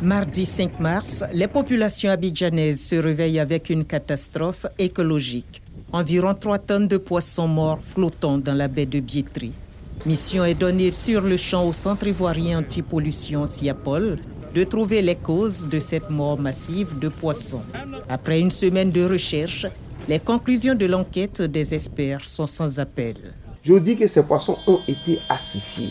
Mardi 5 mars, les populations abidjanaises se réveillent avec une catastrophe écologique. Environ 3 tonnes de poissons morts flottant dans la baie de Biétry. Mission est donnée sur le champ au Centre ivoirien anti-pollution SIAPOL de trouver les causes de cette mort massive de poissons. Après une semaine de recherche, les conclusions de l'enquête des experts sont sans appel. Je dis que ces poissons ont été asphyxiés.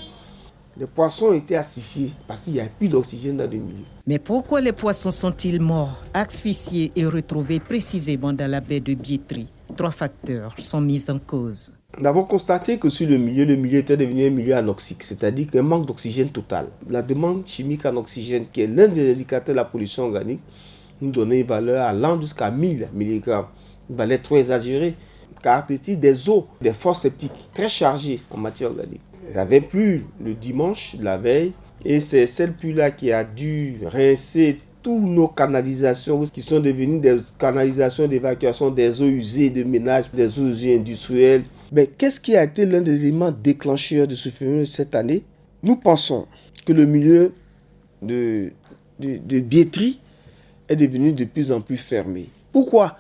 Les poissons ont été asphyxiés parce qu'il n'y a plus d'oxygène dans le milieu. Mais pourquoi les poissons sont-ils morts, asphyxiés et retrouvés précisément dans la baie de Biétry? 3 facteurs sont mis en cause. Nous avons constaté que sur le milieu était devenu un milieu anoxique, c'est-à-dire qu'un manque d'oxygène total. La demande chimique en oxygène, qui est l'un des indicateurs de la pollution organique, nous donnait une valeur allant jusqu'à 1000 mg. Une valeur trop exagérée. Caractéristique des eaux, des fosses septiques, très chargées en matière organique. Il avait plu le dimanche de la veille et c'est cette pluie-là qui a dû rincer toutes nos canalisations qui sont devenues des canalisations d'évacuation des eaux usées de ménage, des eaux usées industrielles. Mais qu'est-ce qui a été l'un des éléments déclencheurs de ce phénomène cette année? Nous pensons que le milieu de Biétry est devenu de plus en plus fermé. Pourquoi?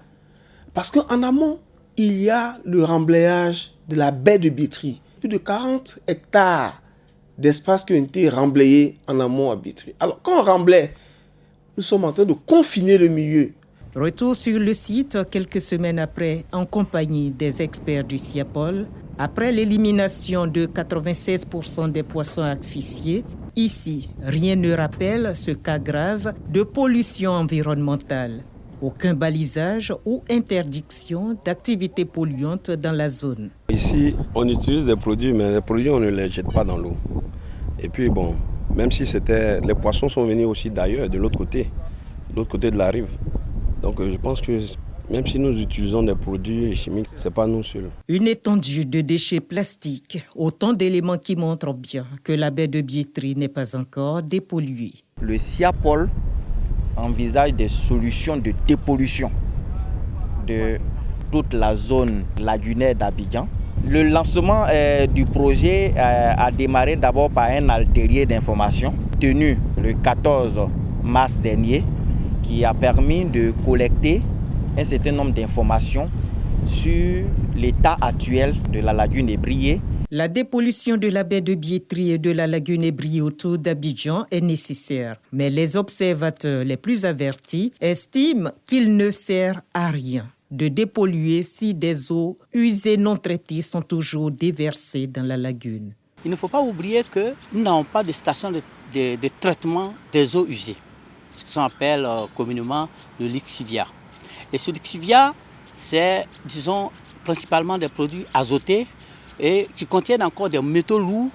Parce qu'en amont, il y a le remblayage de la baie de Biétry. Plus de 40 hectares d'espace qui ont été remblayés en amont à Biétry. Alors, quand on remblaye, nous sommes en train de confiner le milieu. Retour sur le site quelques semaines après, en compagnie des experts du SIAPOL. Après l'élimination de 96% des poissons asphyxiés, ici, rien ne rappelle ce cas grave de pollution environnementale. Aucun balisage ou interdiction d'activités polluantes dans la zone. Ici, on utilise des produits, mais les produits, on ne les jette pas dans l'eau. Et puis bon, même si les poissons sont venus aussi d'ailleurs, de l'autre côté de la rive. Donc je pense que même si nous utilisons des produits chimiques, ce n'est pas nous seuls. Une étendue de déchets plastiques, autant d'éléments qui montrent bien que la baie de Biétry n'est pas encore dépolluée. Le SIAPOL envisage des solutions de dépollution de toute la zone lagunaire d'Abidjan. Le lancement du projet a démarré d'abord par un atelier d'information tenu le 14 mars dernier qui a permis de collecter un certain nombre d'informations sur l'état actuel de la lagune ébriée. La dépollution de la baie de Biétry et de la lagune ébriée autour d'Abidjan est nécessaire. Mais les observateurs les plus avertis estiment qu'il ne sert à rien de dépolluer si des eaux usées non traitées sont toujours déversées dans la lagune. Il ne faut pas oublier que nous n'avons pas de station de traitement des eaux usées, ce qu'on appelle communément le lixivia. Et ce lixivia, c'est, disons, principalement des produits azotés et qui contiennent encore des métaux lourds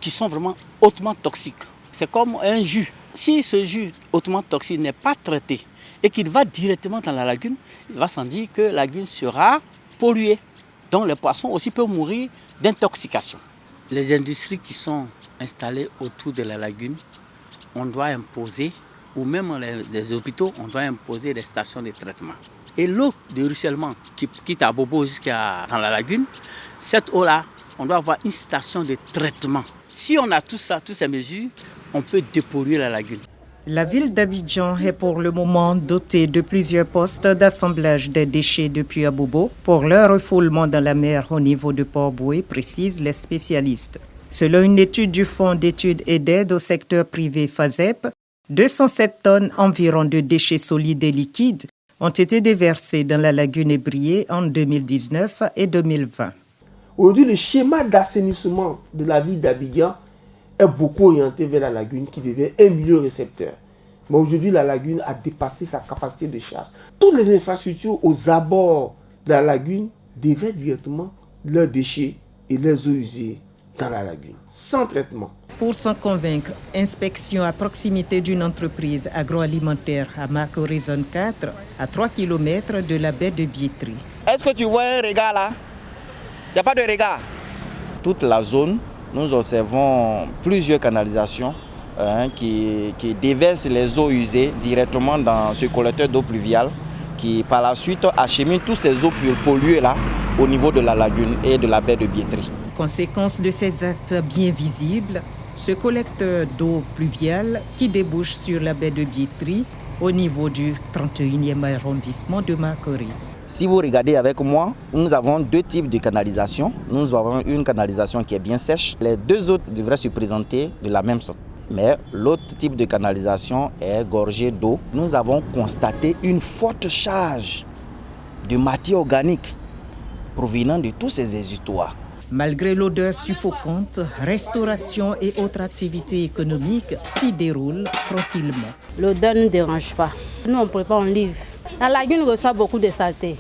qui sont vraiment hautement toxiques. C'est comme un jus. Si ce jus hautement toxique n'est pas traité et qu'il va directement dans la lagune, il va sans dire que la lagune sera polluée. Donc les poissons aussi peuvent mourir d'intoxication. Les industries qui sont installées autour de la lagune, on doit imposer, ou même les hôpitaux, on doit imposer des stations de traitement. Et l'eau de ruissellement qui quitte à Bobo jusqu'à dans la lagune, cette eau-là, on doit avoir une station de traitement. Si on a tout ça, toutes ces mesures, on peut dépolluer la lagune. La ville d'Abidjan est pour le moment dotée de plusieurs postes d'assemblage des déchets depuis Abobo pour leur refoulement dans la mer au niveau de Port-Boué, précisent les spécialistes. Selon une étude du Fonds d'études et d'aide au secteur privé FASEP, 207 tonnes environ de déchets solides et liquides ont été déversés dans la lagune ébriée en 2019 et 2020. Aujourd'hui, le schéma d'assainissement de la ville d'Abidjan est beaucoup orienté vers la lagune qui devient un milieu récepteur. Mais aujourd'hui, la lagune a dépassé sa capacité de charge. Toutes les infrastructures aux abords de la lagune déversent directement leurs déchets et leurs eaux usées dans la lagune, sans traitement. Pour s'en convaincre, inspection à proximité d'une entreprise agroalimentaire à Marc Horizon 4, à 3 km de la baie de Biétry. Est-ce que tu vois un regard là? Il n'y a pas de regard. Toute la zone, nous observons plusieurs canalisations qui déversent les eaux usées directement dans ce collecteur d'eau pluviale qui par la suite achemine toutes ces eaux polluées là au niveau de la lagune et de la baie de Biétry. Conséquence de ces actes bien visibles, Ce collecteur d'eau pluviale qui débouche sur la baie de Biétry au niveau du 31e arrondissement de Marcory. Si vous regardez avec moi, nous avons deux types de canalisation. Nous avons une canalisation qui est bien sèche. Les deux autres devraient se présenter de la même sorte. Mais l'autre type de canalisation est gorgé d'eau. Nous avons constaté une forte charge de matière organique provenant de tous ces exutoires. Malgré l'odeur suffocante, restauration et autres activités économiques s'y déroulent tranquillement. L'odeur ne dérange pas. Nous, on prépare, on livre. La lagune reçoit beaucoup de saleté.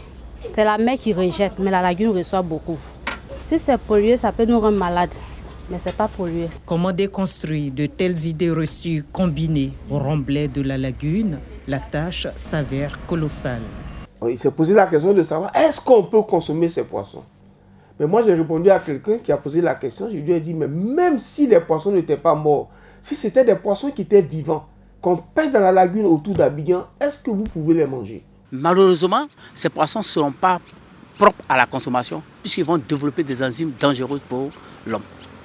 C'est la mer qui rejette, mais la lagune reçoit beaucoup. Si c'est pollué, ça peut nous rendre malades, mais ce n'est pas pollué. Comment déconstruire de telles idées reçues combinées au remblai de la lagune? La tâche s'avère colossale. Il s'est posé la question de savoir est-ce qu'on peut consommer ces poissons. Mais moi, j'ai répondu à quelqu'un qui a posé la question. Je lui ai dit, mais même si les poissons n'étaient pas morts, si c'était des poissons qui étaient vivants, qu'on pêche dans la lagune autour d'Abidjan, est-ce que vous pouvez les manger? Malheureusement, ces poissons ne seront pas propres à la consommation puisqu'ils vont développer des enzymes dangereuses pour l'homme.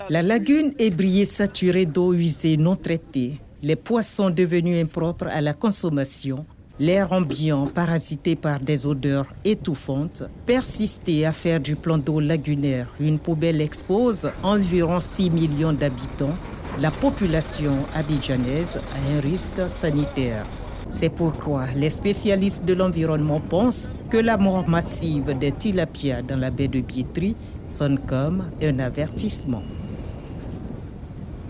La lagune est brillée saturée d'eau usée non traitée. Les poissons devenus impropres à la consommation, l'air ambiant parasité par des odeurs étouffantes, persister à faire du plan d'eau lagunaire une poubelle expose environ 6 millions d'habitants. La population abidjanaise a un risque sanitaire. C'est pourquoi les spécialistes de l'environnement pensent que la mort massive des tilapias dans la baie de Biétry sonne comme un avertissement.